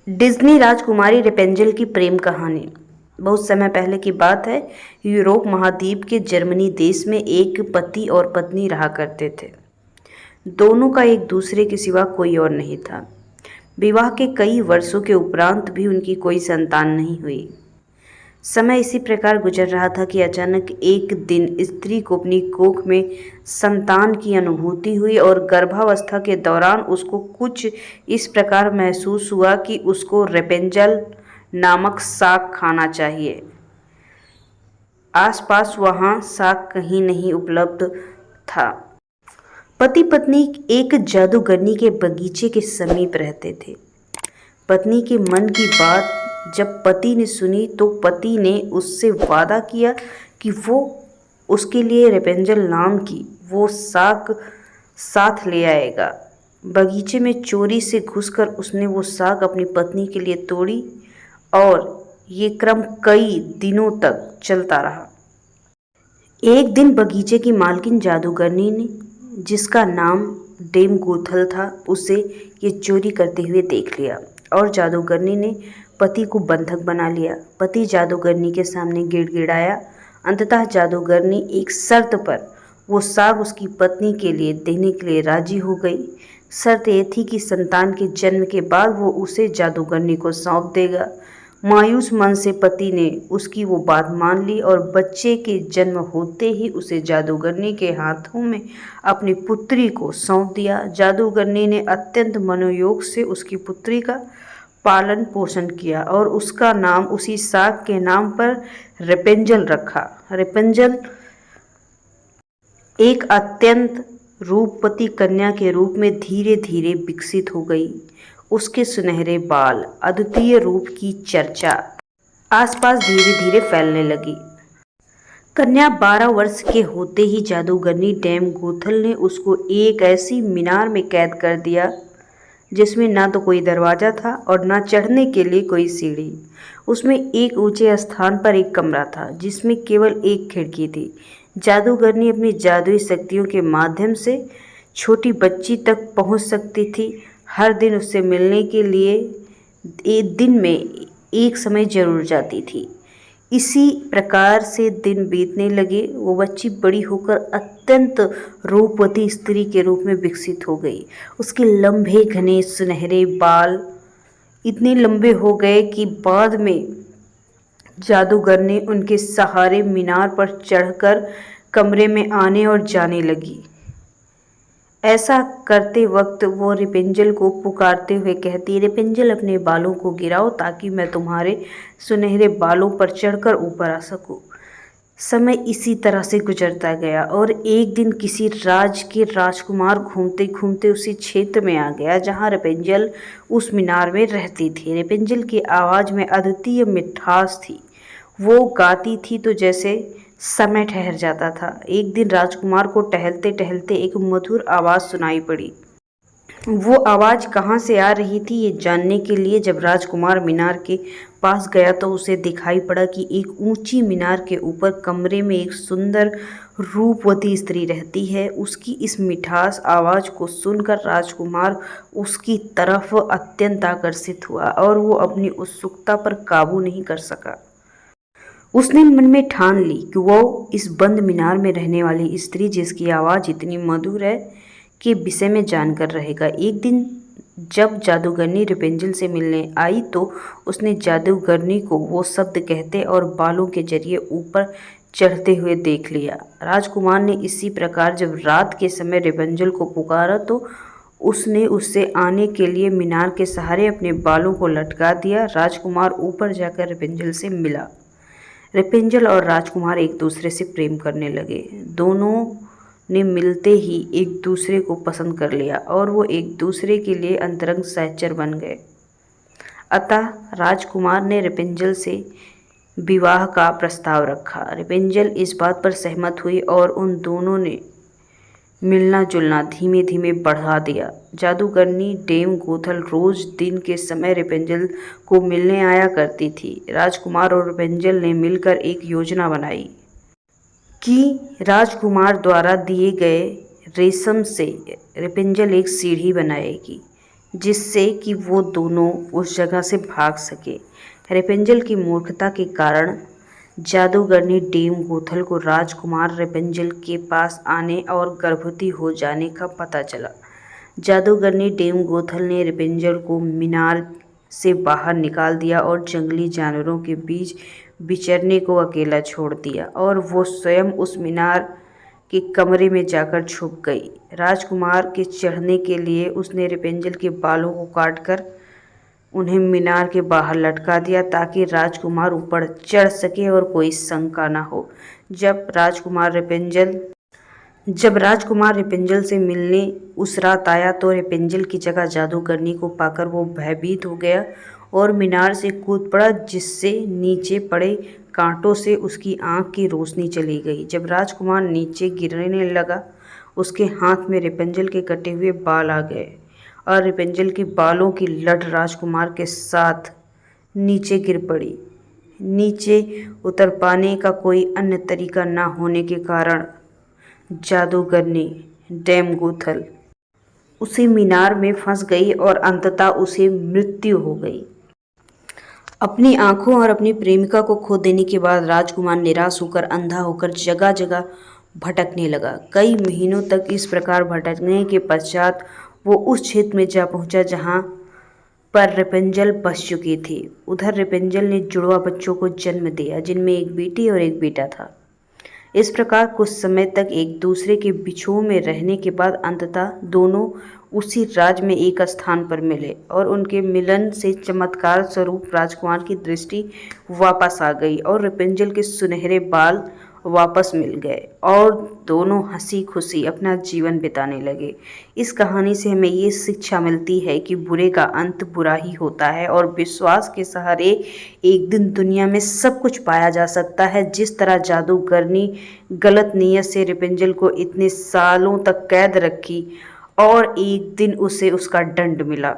Disney राजकुमारी रेपेंजल की प्रेम कहानी। बहुत समय पहले की बात है। यूरोप महाद्वीप के जर्मनी देश में एक पति और पत्नी रहा करते थे। दोनों का एक दूसरे के सिवा कोई और नहीं था। विवाह के कई वर्षों के उपरांत भी उनकी कोई संतान नहीं हुई। समय इसी प्रकार गुजर रहा था कि अचानक एक दिन स्त्री को अपनी कोख में संतान की अनुभूति हुई और गर्भावस्था के दौरान उसको कुछ इस प्रकार महसूस हुआ कि उसको रेपेंजल नामक साग खाना चाहिए। आसपास वहाँ साग कहीं नहीं उपलब्ध था। पति पत्नी एक जादूगरनी के बगीचे के समीप रहते थे। पत्नी के मन की बात जब पति ने सुनी तो पति ने उससे वादा किया कि वो उसके लिए रेपेंजल नाम की वो साग साथ ले आएगा। बगीचे में चोरी से घुसकर उसने वो साग अपनी पत्नी के लिए तोड़ी और ये क्रम कई दिनों तक चलता रहा। एक दिन बगीचे की मालकिन जादूगरनी ने, जिसका नाम डेम गोथल था, उसे ये चोरी करते हुए देख लिया और जादूगरनी ने पति को बंधक बना लिया। पति जादूगरनी के सामने गिड़गिड़ाया। अंततः जादूगरनी एक शर्त पर वो साग उसकी पत्नी के लिए देने के लिए राजी हो गई। शर्त ये थी कि संतान के जन्म के बाद वो उसे जादूगरनी को सौंप देगा। मायूस मन से पति ने उसकी वो बात मान ली और बच्चे के जन्म होते ही उसे जादूगरनी के हाथों में अपनी पुत्री को सौंप दिया। जादूगरनी ने अत्यंत मनोयोग से उसकी पुत्री का पालन पोषण किया और उसका नाम उसी साग के नाम पर रेपेंजल रखा। रेपेंजल एक अत्यंत रूपवती कन्या के रूप में धीरे धीरे विकसित हो गई। उसके सुनहरे बाल, अद्वितीय रूप की चर्चा आसपास धीरे धीरे फैलने लगी। कन्या 12 वर्ष के होते ही जादूगरनी डेम गोथल ने उसको एक ऐसी मीनार में कैद कर दिया जिसमें ना तो कोई दरवाज़ा था और ना चढ़ने के लिए कोई सीढ़ी। उसमें एक ऊंचे स्थान पर एक कमरा था जिसमें केवल एक खिड़की थी। जादूगरनी अपनी जादुई शक्तियों के माध्यम से छोटी बच्ची तक पहुंच सकती थी। हर दिन उससे मिलने के लिए एक दिन में एक समय जरूर जाती थी। इसी प्रकार से दिन बीतने लगे। वो बच्ची बड़ी होकर अत्यंत रूपवती स्त्री के रूप में विकसित हो गई। उसके लंबे घने सुनहरे बाल इतने लंबे हो गए कि बाद में जादूगर ने उनके सहारे मीनार पर चढ़कर कमरे में आने और जाने लगी। ऐसा करते वक्त वो रेपेंजल को पुकारते हुए कहती, रेपेंजल अपने बालों को गिराओ ताकि मैं तुम्हारे सुनहरे बालों पर चढ़कर ऊपर आ सकूं। समय इसी तरह से गुजरता गया और एक दिन किसी राज के राजकुमार घूमते घूमते उसी क्षेत्र में आ गया जहां रेपेंजल उस मीनार में रहती थी। रेपेंजल की आवाज़ में अद्वितीय मिठास थी। वो गाती थी तो जैसे समय ठहर जाता था। एक दिन राजकुमार को टहलते टहलते एक मधुर आवाज़ सुनाई पड़ी। वो आवाज़ कहाँ से आ रही थी ये जानने के लिए जब राजकुमार मीनार के पास गया तो उसे दिखाई पड़ा कि एक ऊंची मीनार के ऊपर कमरे में एक सुंदर रूपवती स्त्री रहती है। उसकी इस मिठास आवाज़ को सुनकर राजकुमार उसकी तरफ अत्यंत आकर्षित हुआ और वो अपनी उत्सुकता पर काबू नहीं कर सका। उसने मन में ठान ली कि वो इस बंद मीनार में रहने वाली स्त्री जिसकी आवाज़ इतनी मधुर है के विषय में जानकर रहेगा। एक दिन जब जादूगरनी रेपेंजल से मिलने आई तो उसने जादूगरनी को वो शब्द कहते और बालों के जरिए ऊपर चढ़ते हुए देख लिया। राजकुमार ने इसी प्रकार जब रात के समय रेपेंजल को पुकारा तो उसने उससे आने के लिए मीनार के सहारे अपने बालों को लटका दिया। राजकुमार ऊपर जाकर रेपेंजल से मिला। रेपेंजल और राजकुमार एक दूसरे से प्रेम करने लगे। दोनों ने मिलते ही एक दूसरे को पसंद कर लिया और वो एक दूसरे के लिए अंतरंग सहचर बन गए। अतः राजकुमार ने रेपेंजल से विवाह का प्रस्ताव रखा। रेपेंजल इस बात पर सहमत हुई और उन दोनों ने मिलना जुलना धीमे धीमे बढ़ा दिया। जादूगरनी डेम गोथल रोज दिन के समय रेपेंजल को मिलने आया करती थी। राजकुमार और रेपेंजल ने मिलकर एक योजना बनाई कि राजकुमार द्वारा दिए गए रेशम से रेपेंजल एक सीढ़ी बनाएगी। जिससे कि वो दोनों उस जगह से भाग सके। रेपेंजल की मूर्खता के कारण जादूगरनी डेम गोथल को राजकुमार रेपेंजल के पास आने और गर्भवती हो जाने का पता चला। जादूगरनी डेम गोथल ने रेपेंजल को मीनार से बाहर निकाल दिया और जंगली जानवरों के बीच विचरने को अकेला छोड़ दिया और वो स्वयं उस मीनार के कमरे में जाकर छुप गई। राजकुमार के चढ़ने के लिए उसने रेपेंजल के बालों को काटकर उन्हें मीनार के बाहर लटका दिया ताकि राजकुमार ऊपर चढ़ सके और कोई शंका न हो। जब राजकुमार रेपेंजल से मिलने उस रात आया तो रेपेंजल की जगह जादूगरनी को पाकर वो भयभीत हो गया और मीनार से कूद पड़ा, जिससे नीचे पड़े कांटों से उसकी आंख की रोशनी चली गई। जब राजकुमार नीचे गिरने लगा, उसके हाथ में रेपेंजल के कटे हुए बाल आ गए और रेपेंजल के बालों की लट राजकुमार के साथ नीचे गिर पड़ी। नीचे उतर पाने का कोई अन्य तरीका न होने के कारण जादूगरनी डेम गोथल उसी मीनार में फंस गई और अंततः उसे मृत्यु हो गई। अपनी आंखों और अपनी प्रेमिका को खो देने के बाद राजकुमार निराश होकर अंधा होकर जगह जगह भटकने लगा। कई महीनों तक इस प्रकार भटकने के पश्चात वो उस क्षेत्र में जा पहुंचा जहां पर रेपेंजल बस चुकी थी। उधर रेपेंजल ने जुड़वा बच्चों को जन्म दिया, जिनमें एक बेटी और एक बेटा था। इस प्रकार कुछ समय तक एक दूसरे के बिछुओं में रहने के बाद अंततः दोनों उसी राज्य में एक स्थान पर मिले और उनके मिलन से चमत्कार स्वरूप राजकुमार की दृष्टि वापस आ गई और रेपेंजल के सुनहरे बाल वापस मिल गए और दोनों हंसी खुशी अपना जीवन बिताने लगे। इस कहानी से हमें ये शिक्षा मिलती है कि बुरे का अंत बुरा ही होता है और विश्वास के सहारे एक दिन दुनिया में सब कुछ पाया जा सकता है। जिस तरह जादूगरनी गलत नीयत से रेपेंजल को इतने सालों तक कैद रखी और एक दिन उसे उसका दंड मिला।